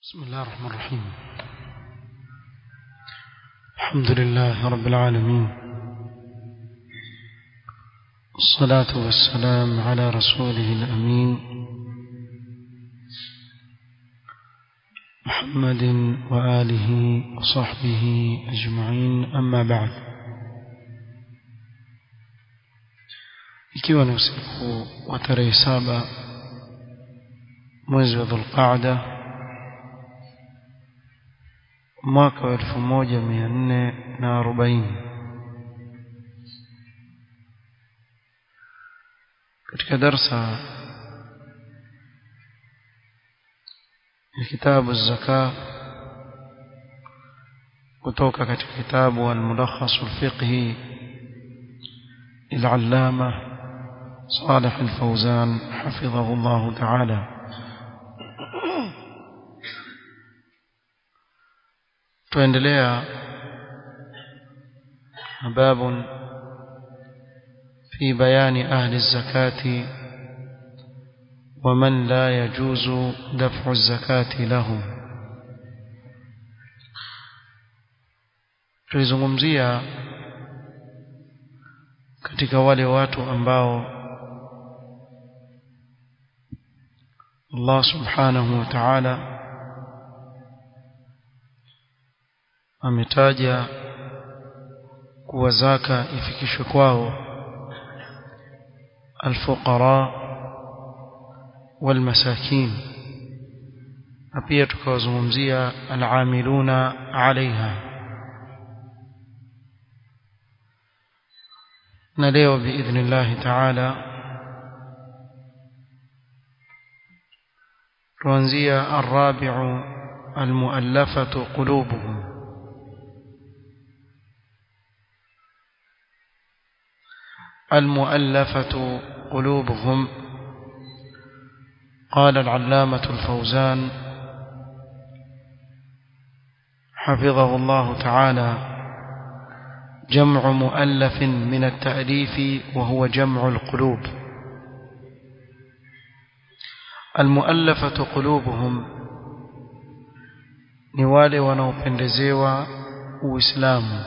بسم الله الرحمن الرحيم. الحمد لله رب العالمين، الصلاة والسلام على رسوله الأمين محمد وآله وصحبه أجمعين، أما بعد. ikiwa ni usiku wa tarehe 7 mwezi wa Dhulqaada mwaka wa 1440 katika darsa ya kitabu az-zaka kutoka katika kitabu al-mulakhas al-fiqhi al-allama صالح الفوزان حفظه الله تعالى. tuendelea باب في بيان أهل الزكاة ومن لا يجوز دفع الزكاة لهم. tulizungumzia katika wale watu ambao Allah subhanahu wa ta'ala ametaja kuwa zaka ifikishwe kwao alfuqara walmasakin, na pia tukawazungumzia al'amiluna 'alayha. na leo biidhnillah ta'ala tuanzia الرابع المؤلفة قلوبهم. المؤلفة قلوبهم، قال العلامة الفوزان حفظه الله تعالى: جمع مؤلف من التأليف وهو جمع القلوب. المؤلفة قلوبهم ni wale wanaopendezewa Uislamu.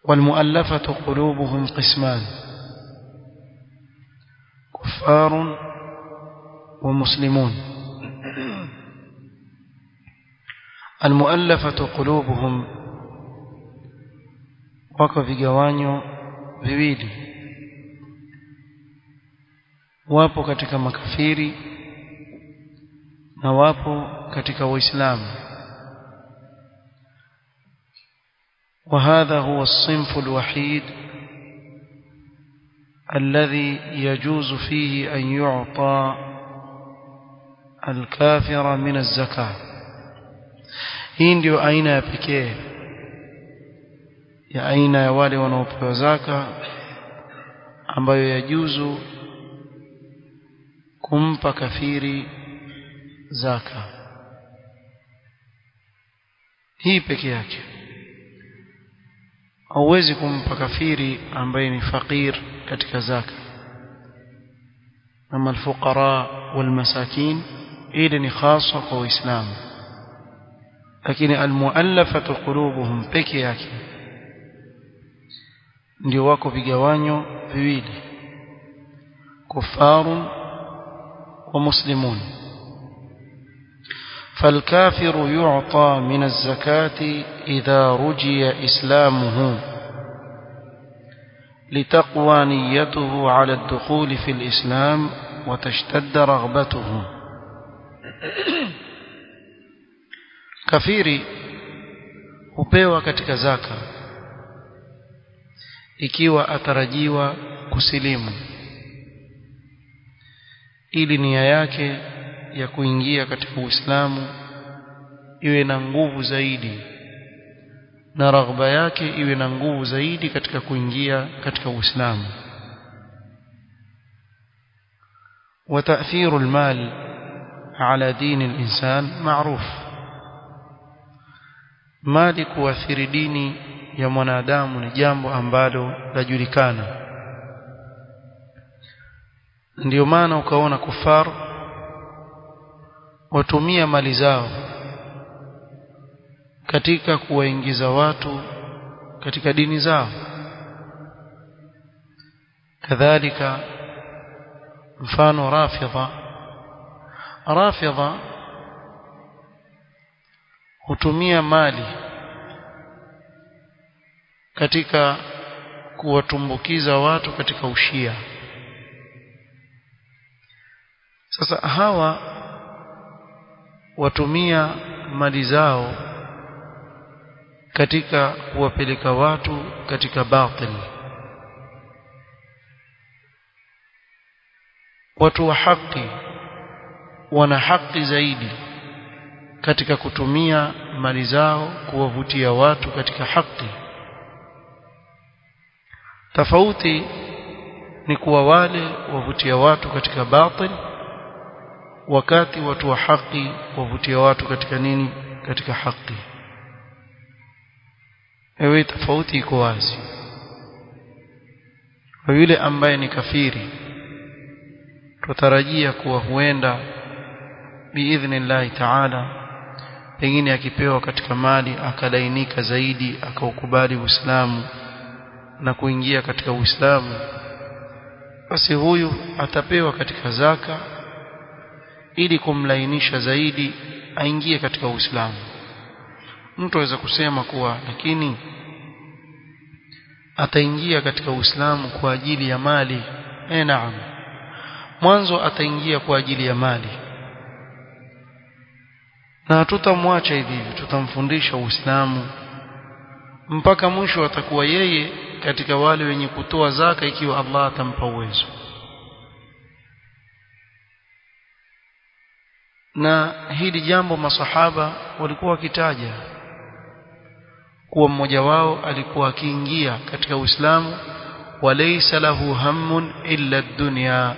والمؤلفة قلوبهم قسمان: كفار ومسلمون. المؤلفة قلوبهم wako vigawanyo viwili. Wapo katika makafiri na wapo katika waislamu. وهذا هو الصنف الوحيد الذي يجوز فيه أن يعطى الكافر من الزكاة. hii ndio aina ya pekee ya aina ya wale wanaopewa zaka ambayo yajuzu kumpa kafiri zaka. hii peke yake. hauwezi kumpa kafiri ambaye ni fakir katika zaka. ama alfuqara walmasakin ile ni khasa kwa Uislamu. lakini almuallafatu qulubuhum peke yake ndio wako vigawanyo viwili: kufarun ومسلمون. فالكافر يعطى من الزكاة إذا رجي إسلامه لتقوى نيته على الدخول في الإسلام وتشتد رغبته. كافري hupewa katika zaka ikiwa atarajiwa kusilimu, ili nia yake ya kuingia katika Uislamu iwe na nguvu zaidi na raghba yake iwe na nguvu zaidi katika kuingia katika Uislamu. وتأثير المال على دين الإنسان معروف. mali kuathiri dini ya mwanadamu ni jambo ambalo lajulikana. ndio maana ukaona kufar watumia mali zao katika kuwaingiza watu katika dini zao. kadhalika mfano rafidha hutumia mali katika kuwatumbukiza watu katika ushia. Sasa hawa watumia mali zao katika kuwapeleka watu katika batil. Watu wa haki wana haki zaidi katika kutumia mali zao kuwavutia watu katika haki. Tofauti ni kuwa wale wavutia watu katika batil, wakati watu wa haki wavutia watu katika nini? Katika haki. Ewe tofauti iko wazi. Kwa yule ambaye ni kafiri, tutarajia kuwa huenda biidhnillahi ta'ala pengine akipewa katika mali akalainika zaidi, akaukubali Uislamu na kuingia katika Uislamu, basi huyu atapewa katika zaka ili kumlainisha zaidi aingie katika Uislamu. Mtu aweza kusema kuwa lakini ataingia katika Uislamu kwa ajili ya mali. Naam, mwanzo ataingia kwa ajili ya mali, na hatutamwacha hivi, tutamfundisha Uislamu mpaka mwisho atakuwa yeye katika wale wenye kutoa zaka ikiwa Allah atampa uwezo. Na hili jambo masahaba walikuwa wakitaja kuwa mmoja wao alikuwa akiingia katika Uislamu walaysa lahu hammun illa ad-dunya,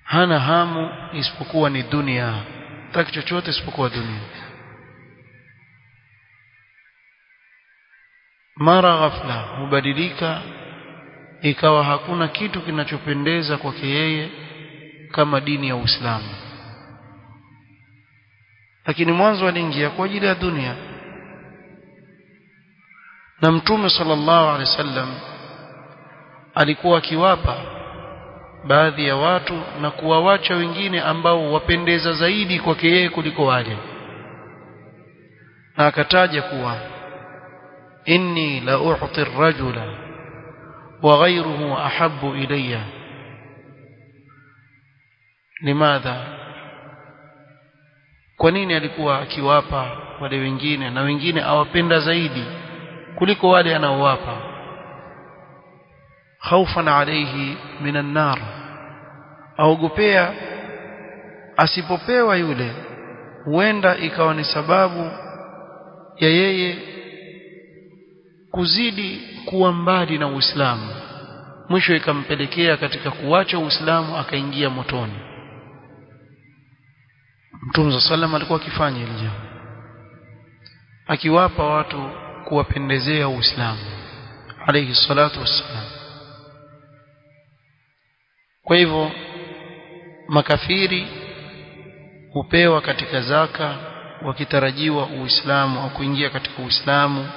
hana hamu isipokuwa ni dunia, taki chochote isipokuwa dunia. Mara ghafla hubadilika, ikawa hakuna kitu kinachopendeza kwake yeye kama dini ya Uislamu, lakini mwanzo aliingia kwa ajili ya dunia. Na Mtume sallallahu alaihi wasallam alikuwa akiwapa baadhi ya watu na kuwawacha wengine ambao wapendeza zaidi kwake yeye kuliko wale, na akataja kuwa inni la u'ti ar-rajula wa ghayruhu ahabbu ilayya. Limadha? Kwa nini alikuwa akiwapa wale wengine na wengine awapenda zaidi kuliko wale anaowapa? Khaufan alayhi minan nar, aogopea asipopewa yule huenda ikawa ni sababu ya yeye kuzidi kuwa mbali na Uislamu, mwisho ikampelekea katika kuacha Uislamu akaingia motoni. Mtume sallam alikuwa akifanya hili jambo, akiwapa watu kuwapendezea Uislamu alayhi salatu wassalam. Kwa hivyo makafiri hupewa katika zaka wakitarajiwa Uislamu au kuingia katika Uislamu,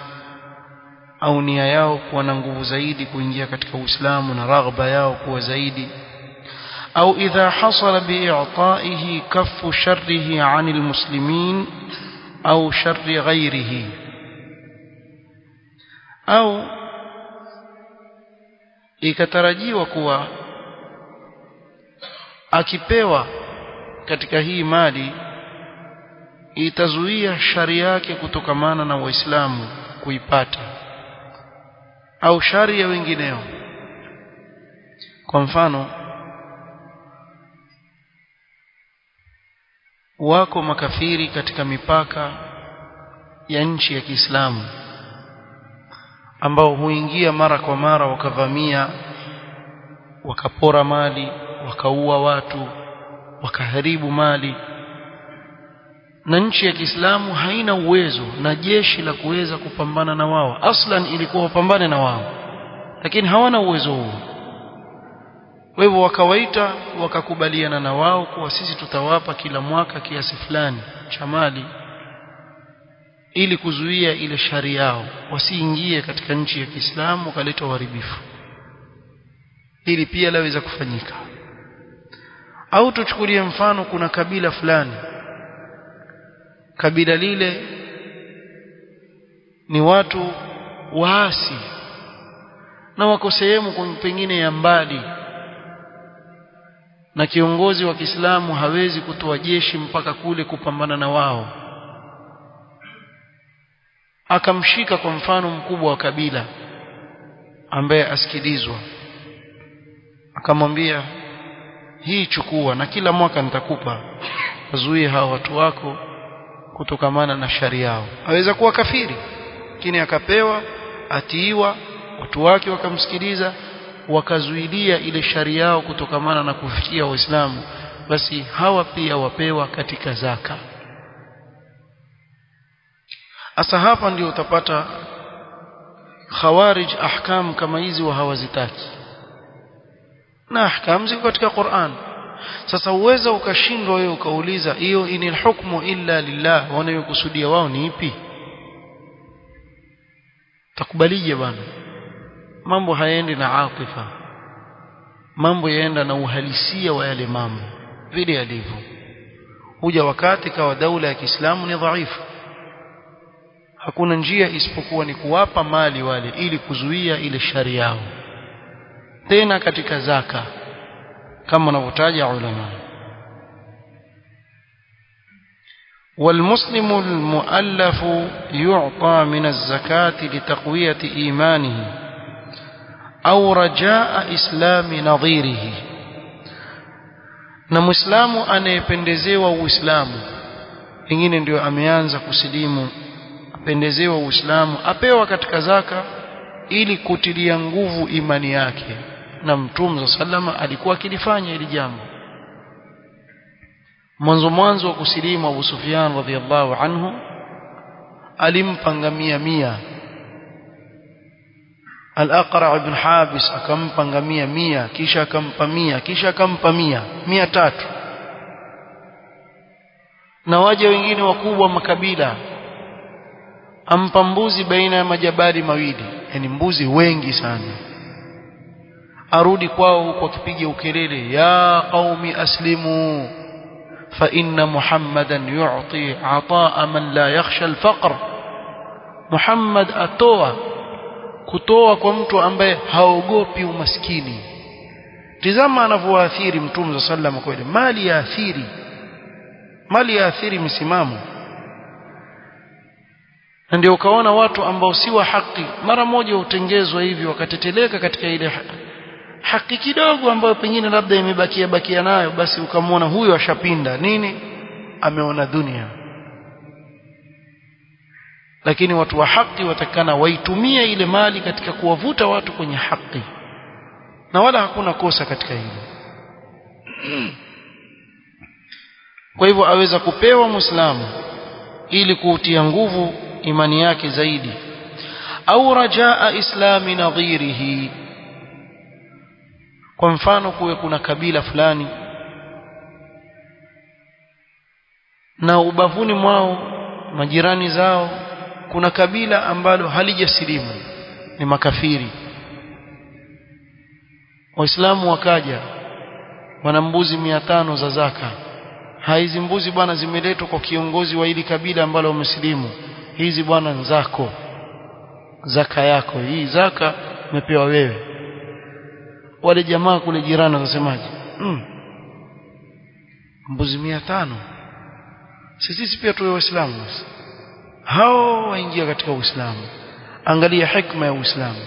au nia yao kuwa na nguvu zaidi kuingia katika Uislamu na raghba yao kuwa zaidi, au idha hasala bi'ita'ihi kaffu sharrihi 'anil muslimin au sharri ghayrihi, au ikatarajiwa kuwa akipewa katika hii mali itazuia shari yake kutokamana na Waislamu kuipata au shari ya wengineo. Kwa mfano, wako makafiri katika mipaka ya nchi ya Kiislamu ambao huingia mara kwa mara wakavamia, wakapora mali, wakaua watu, wakaharibu mali, na nchi ya Kiislamu haina uwezo na jeshi la kuweza kupambana na wao. Aslan ilikuwa wapambane na wao, lakini hawana uwezo huo. Kwa hivyo wakawaita, wakakubaliana na wao kuwa sisi tutawapa kila mwaka kiasi fulani cha mali ili kuzuia ile shari yao wasiingie katika nchi ya Kiislamu wakaleta uharibifu. Hili pia laweza kufanyika. Au tuchukulie mfano, kuna kabila fulani, kabila lile ni watu waasi na wako sehemu pengine ya mbali, na kiongozi wa Kiislamu hawezi kutoa jeshi mpaka kule kupambana na wao. Akamshika kwa mfano mkubwa wa kabila ambaye asikilizwa, akamwambia, hii chukua na kila mwaka nitakupa, wazuie hao watu wako kutokamana na shari yao. Aweza kuwa kafiri, lakini akapewa, atiiwa, watu wake wakamsikiliza, wakazuilia ile shari yao kutokamana na kufikia Waislamu. Basi hawa pia wapewa katika zaka. Asa hapa ndio utapata khawarij ahkam kama hizi wa hawazitaki, na ahkam ziko katika Qur'an. Sasa uweza ukashindwa wewe ukauliza, hiyo inil hukmu illa lillah, wanayokusudia wao ni ipi? Takubalije bwana? Mambo hayaendi na atifa, mambo yaenda na uhalisia wa yale mambo vile yalivyo. Huja wakati kawa daula ya Kiislamu ni dhaifu, hakuna njia isipokuwa ni kuwapa mali wale ili kuzuia ile shari yao, tena katika zaka kama wanavyotaja ulama. والمسلم المؤلف يعطى من الزكاة لتقوية إيمانه أو رجاء إسلام نظيره. na muislamu anayependezewa uislamu, pengine ndio ameanza kusilimu, apendezewa uislamu, apewa katika zaka ili kutilia nguvu imani yake. Na Mtume sallama alikuwa akilifanya hili jambo. Mwanzo wa kusilimu Abu Sufyan radhiyallahu anhu alimpa ngamia 100. Al-Aqra' ibn Habis akampa ngamia 100, kisha akampa 100, kisha akampa 100, 300. Na waje wengine wakubwa makabila, ampa mbuzi baina ya majabali mawili, yani mbuzi wengi sana. Arudi kwao huko akipiga ukelele, ya qaumi aslimu fa inna Muhammadan yu'ti ataa man la yakhsha al-faqr. Muhammad kutoa kwa mtu ambaye haogopi umaskini. Tazama anavyoathiri Mtume sallallahu alayhi wasallam, mali yaathiri msimamo. Na ndio ukaona watu ambao si wa haki mara moja utengezwa hivi, wakateteleka katika ile haki kidogo ambayo pengine labda imebakia nayo, basi ukamwona huyo ashapinda nini, ameona dunia. Lakini watu wa haki watakana waitumie ile mali katika kuwavuta watu kwenye haki, na wala hakuna kosa katika hilo. Kwa hivyo aweza kupewa Muislamu ili kuutia nguvu imani yake zaidi, au rajaa islami nadhirihi. Kwa mfano kuwe kuna kabila fulani na ubavuni mwao, majirani zao, kuna kabila ambalo halijasilimu, ni makafiri. Waislamu wakaja, wana mbuzi 500 za zaka. Hizi mbuzi bwana zimeletwa kwa kiongozi wa hili kabila ambalo wamesilimu. Hizi bwana nzako, zaka yako hii, zaka umepewa wewe. Wale jamaa kule jirani wanasemaje? Mbuzi 500, sisi pia tuwe waislamu. Hao waingia katika Uislamu. Angalia hikma ya Uislamu,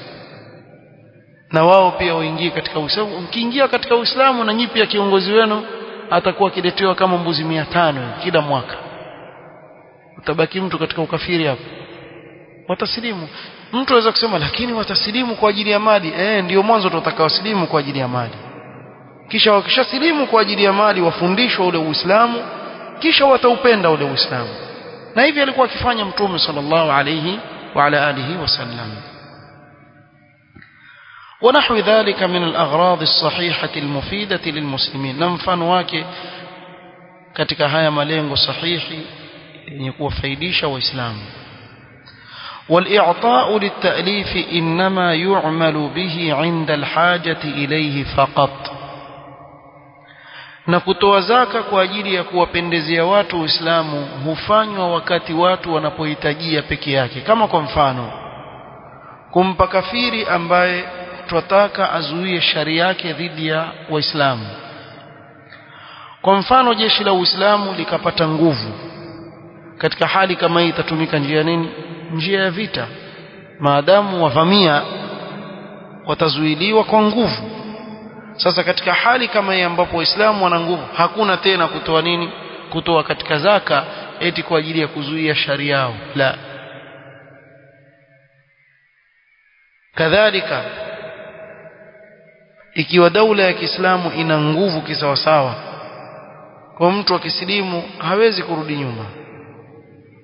na wao pia waingie katika Uislamu. Mkiingia katika Uislamu, na nyinyi pia kiongozi wenu atakuwa kiletewa kama mbuzi 500 kila mwaka. Utabaki mtu katika ukafiri hapo. Watasilimu. Mtu anaweza kusema lakini watasilimu kwa ajili ya mali. Ndio mwanzo tutakawasilimu kwa ajili ya mali. Kisha wakishasilimu kwa ajili ya mali, wafundishwa ule Uislamu, kisha wataupenda ule Uislamu. Na hivi alikuwa akifanya Mtume sallallahu alayhi wa ala alihi wasallam. ونحو ذلك من الأغراض الصحيحة المفيدة للمسلمين. na mfano wake katika haya malengo sahihi yenye kuwafaidisha waislamu. والإعطاء للتأليف إنما يعمل به عند الحاجة إليه فقط. na kutoa zaka kwa ajili ya kuwapendezea watu Uislamu hufanywa wakati watu wanapohitajia peke yake. Kama kwa mfano kumpa kafiri ambaye tunataka azuie sharia yake dhidi ya Waislamu. Kwa mfano jeshi la Uislamu likapata nguvu, katika hali kama hii itatumika njia nini? Njia ya vita. Maadamu wavamia watazuiliwa kwa nguvu. Sasa katika hali kama hii ambapo Waislamu wana nguvu, hakuna tena kutoa nini? Kutoa katika zaka eti kwa ajili ya kuzuia sharia yao. La. Kadhalika ikiwa daula ya Kiislamu ina nguvu kisawasawa, kwa mtu akisilimu hawezi kurudi nyuma.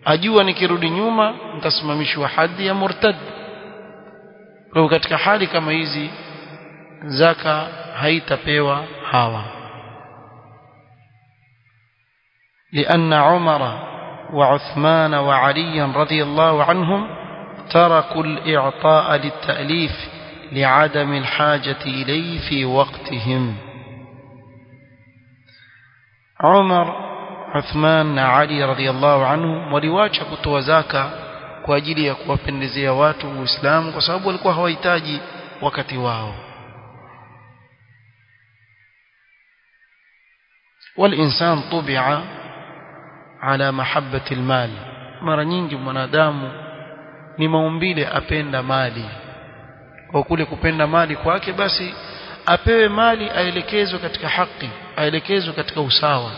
Ajua nikirudi nyuma nitasimamishwa hadi ya murtad. Kwa katika hali kama hizi zaka haitapewa hawa. لأن عمر وعثمان وعلي رضي الله عنهم تركوا الإعطاء للتأليف لعدم الحاجة إليه في وقتهم. عمر عثمان علي رضي الله عنهم waliwacha kutoa zaka kwa ajili ya kuwapendezea watu Uislamu kwa sababu walikuwa hawahitaji wakati wao. والإنسان طبع على محبة المال. mara nyingi mwanadamu ni maumbile apenda mali. Kwa kule kupenda mali kwake basi apewe mali, aelekezwe katika haki, aelekezwe katika usawa.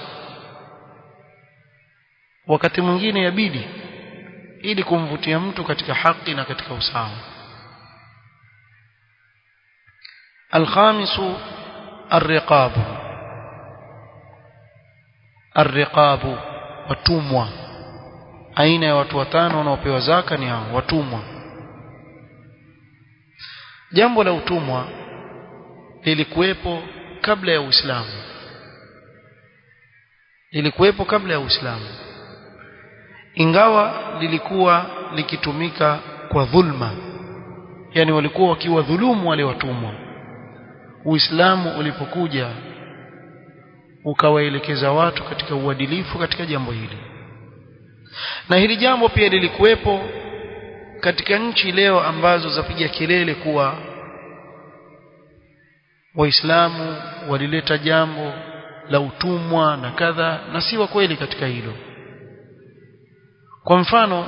Wakati mwingine yabidi ili kumvutia mtu katika haki na katika usawa. الخامس الرقاب. الرقاب watumwa. aina ya watu watano wanaopewa zaka ni hao watumwa. Jambo la utumwa lilikuwepo kabla ya Uislamu. Lilikuwepo kabla ya Uislamu, ingawa lilikuwa likitumika kwa dhulma, yani walikuwa wakiwadhulumu wale watumwa. Uislamu ulipokuja ukawaelekeza watu katika uadilifu katika jambo hili. Na hili jambo pia lilikuwepo katika nchi leo ambazo zapiga kelele kuwa Waislamu walileta jambo la utumwa na kadha, na si wa kweli katika hilo. Kwa mfano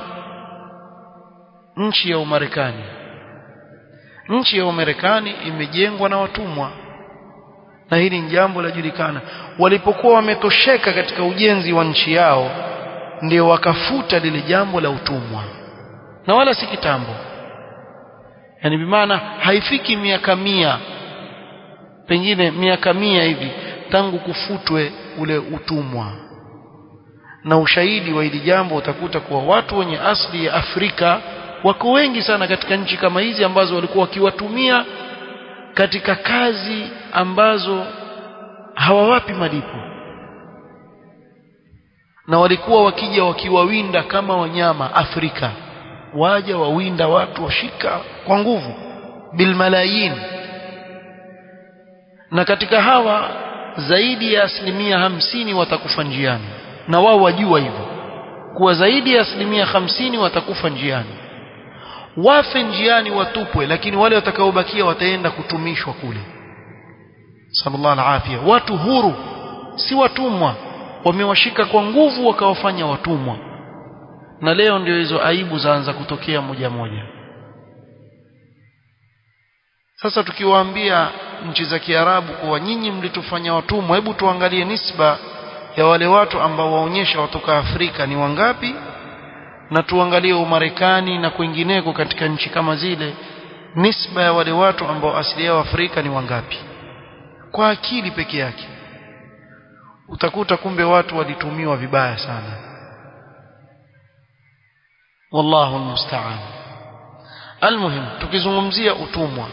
nchi ya Umarekani. Nchi ya Umarekani imejengwa na watumwa, na hili ni jambo lajulikana. Walipokuwa wametosheka katika ujenzi wa nchi yao, ndio wakafuta lile jambo la utumwa, na wala si kitambo. Yani bimaana haifiki miaka 100, pengine miaka 100 hivi tangu kufutwe ule utumwa. Na ushahidi wa hili jambo utakuta kuwa watu wenye asili ya Afrika wako wengi sana katika nchi kama hizi ambazo walikuwa wakiwatumia katika kazi ambazo hawawapi malipo, na walikuwa wakija wakiwawinda kama wanyama. Afrika waja wawinda watu, washika kwa nguvu bilmalayin. Na katika hawa zaidi ya 50% watakufa njiani, na wao wajua hivyo kuwa zaidi ya 50% watakufa njiani. Wafe njiani watupwe, lakini wale watakaobakia wataenda kutumishwa kule. Sallallahu alaihi wasallam. Watu huru, si watumwa, wamewashika kwa nguvu wakawafanya watumwa. Na leo ndio hizo aibu zaanza kutokea moja moja. Sasa tukiwaambia nchi za Kiarabu kuwa nyinyi mlitufanya watumwa, hebu tuangalie nisba ya wale watu ambao waonyesha watoka Afrika ni wangapi, na tuangalie Umarekani na kwingineko katika nchi kama zile, nisba ya wale watu ambao asili yao Afrika ni wangapi. Kwa akili peke yake utakuta kumbe watu walitumiwa vibaya sana. Wallahu almusta'an. Almuhim, tukizungumzia utumwa,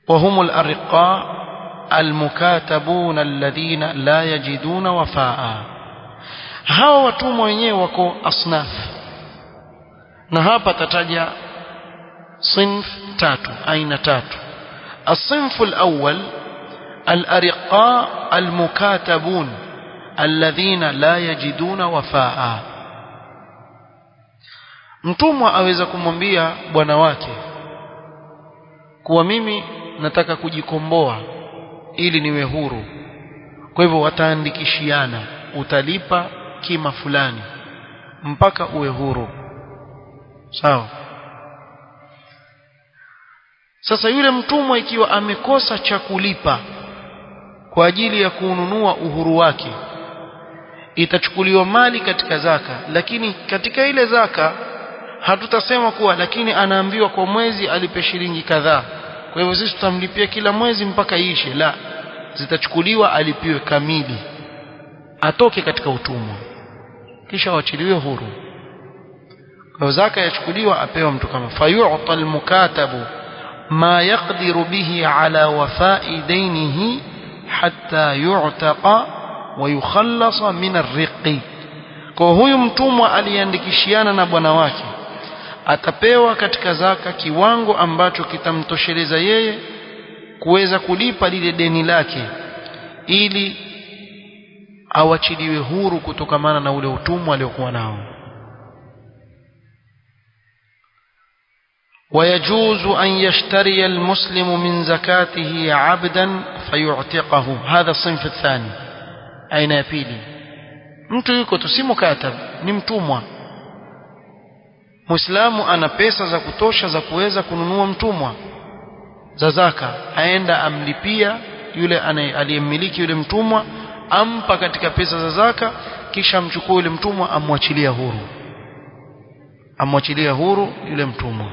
وهم الأرقاء المكاتبون الذين لا يجدون وفاء. hao watumwa wenyewe wako asnaf, na hapa tataja صنف tatu, aina tatu. الصنف الأول الأرقاء المكاتبون الذين لا يجدون وفاء. mtumwa aweza kumwambia bwana wake kuwa mimi nataka kujikomboa ili niwe huru, kwa hivyo wataandikishiana, utalipa kima fulani mpaka uwe huru, sawa. Sasa yule mtumwa ikiwa amekosa cha kulipa kwa ajili ya kununua uhuru wake, itachukuliwa mali katika zaka, lakini katika ile zaka hatutasema kuwa lakini anaambiwa kwa mwezi alipe shilingi kadhaa, kwa hivyo sisi tutamlipia kila mwezi mpaka iishe. La, zitachukuliwa alipiwe kamili, atoke katika utumwa, kisha waachiliwe huru. Kwa zaka yachukuliwa, apewa mtu kama fayu'ta al-mukatabu ma yaqdiru bihi ala wafa'i daynihi hatta yu'taqa wa yukhallasa min ar-riqi. Kwa huyu mtumwa aliandikishiana na bwana wake atapewa katika zaka kiwango ambacho kitamtosheleza yeye kuweza kulipa lile deni lake, ili awachiliwe huru kutokamana na ule utumwa aliokuwa nao. ويجوز أن يشتري المسلم من زكاته عبدا فيعتقه. هذا الصنف الثاني. أين يبيلي mtu yuko si mukatab, ni mtumwa. Muislamu ana pesa za kutosha za kuweza kununua mtumwa za zaka, aenda amlipia yule aliyemmiliki yule mtumwa, ampa katika pesa za zaka, kisha amchukue yule mtumwa amwachilia huru, amwachilia huru yule mtumwa.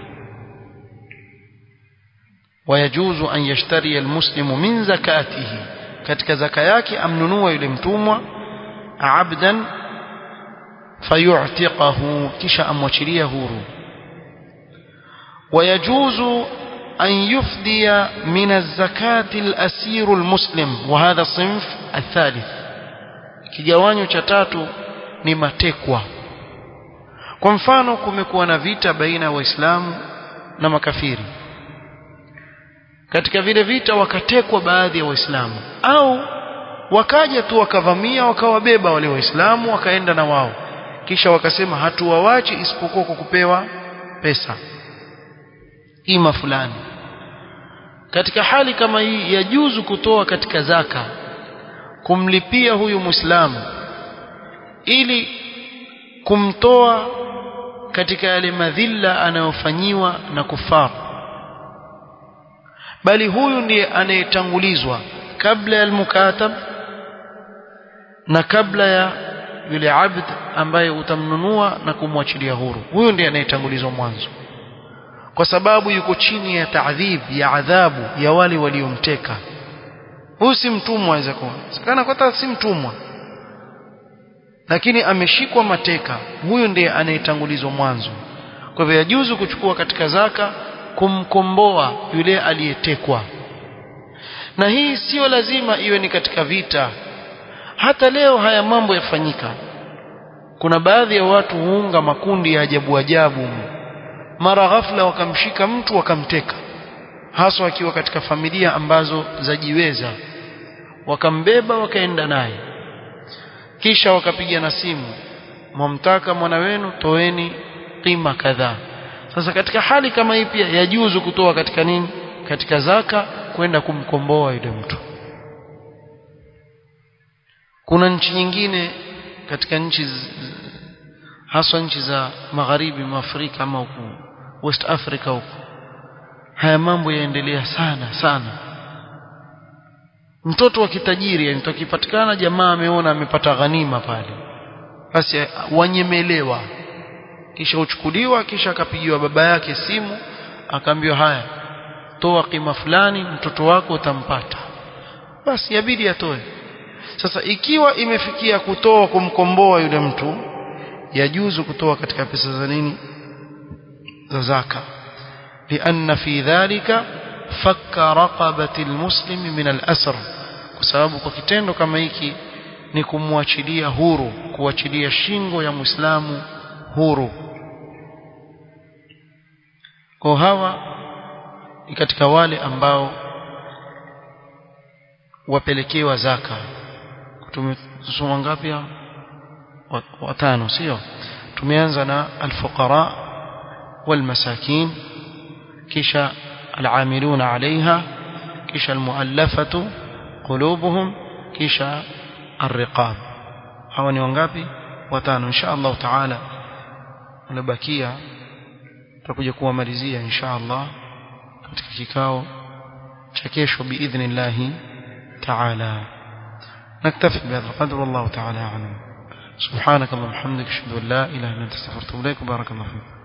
ويجوز أن يشتري المسلم من زكاته, katika zaka yake amnunua yule mtumwa abdan fayu'tiqahu, kisha amwachilia huru. ويجوز أن يفدي من الزكاة الأسير المسلم، وهذا الصنف الثالث. kigawanyo cha tatu ni matekwa. Kwa mfano kumekuwa na vita baina ya Waislamu na makafiri, katika vile vita wakatekwa baadhi ya Waislamu, au wakaja tu wakavamia wakawabeba wale Waislamu wakaenda na wao, kisha wakasema hatuwawachi isipokuwa kwa kupewa pesa ima fulani. Katika hali kama hii yajuzu kutoa katika zaka kumlipia huyu Muislamu ili kumtoa katika yale madhila anayofanyiwa na kufar, bali huyu ndiye anayetangulizwa kabla ya al-mukatab na kabla ya yule abd ambaye utamnunua na kumwachilia huru. Huyu ndiye anayetangulizwa mwanzo, kwa sababu yuko chini ya taadhib, ya adhabu ya wale waliomteka. Huyu si mtumwa, aweza kuwa sikana kwa si mtumwa, lakini ameshikwa mateka. Huyu ndiye anayetangulizwa mwanzo. Kwa hivyo yajuzu kuchukua katika zaka kumkomboa yule aliyetekwa, na hii sio lazima iwe ni katika vita. Hata leo haya mambo yafanyika. Kuna baadhi ya watu huunga makundi ya ajabu ajabu, mara ghafla wakamshika mtu wakamteka, hasa akiwa katika familia ambazo zajiweza, wakambeba wakaenda naye, kisha wakapiga na simu, mwamtaka mwana wenu, toeni qima kadhaa. Sasa katika hali kama hii pia yajuzu kutoa katika nini, katika zaka, kwenda kumkomboa yule mtu. Kuna nchi nyingine katika nchi hasa nchi za magharibi mwa Afrika ama huko West Africa huko, haya mambo yaendelea sana sana. Mtoto wa kitajiri, yani tukipatikana jamaa ameona amepata ghanima pale, basi wanyemelewa, kisha uchukuliwa, kisha akapigiwa baba yake simu, akaambiwa haya, toa kima fulani, mtoto wako utampata. Basi yabidi atoe. Sasa ikiwa imefikia kutoa kumkomboa yule mtu, yajuzu kutoa katika pesa za nini, za zaka, lianna fi dhalika fakka raqabati almuslim min al-asr, kwa sababu kwa kitendo kama hiki ni kumwachilia huru, kuachilia shingo ya Muislamu huru. Kwa hawa ni katika wale ambao wapelekewa zaka. Tumesoma ngapi? watano, sio? Tumeanza na al-fuqara wal-masakin, kisha al-amiluna 'alayha, kisha al-mu'allafatu qulubuhum, kisha ar-riqab. Hawa ni wangapi? watano. Insha Allah taala unabakia tutakuja kuwamalizia insha Allah katika kikao cha kesho biidhnillah taala. نكتفي بهذا القدر والله تعالى أعلم. سبحانك اللهم وبحمدك أشهد أن لا إله إلا أنت أستغفرك وأتوب إليك. بارك الله فيك.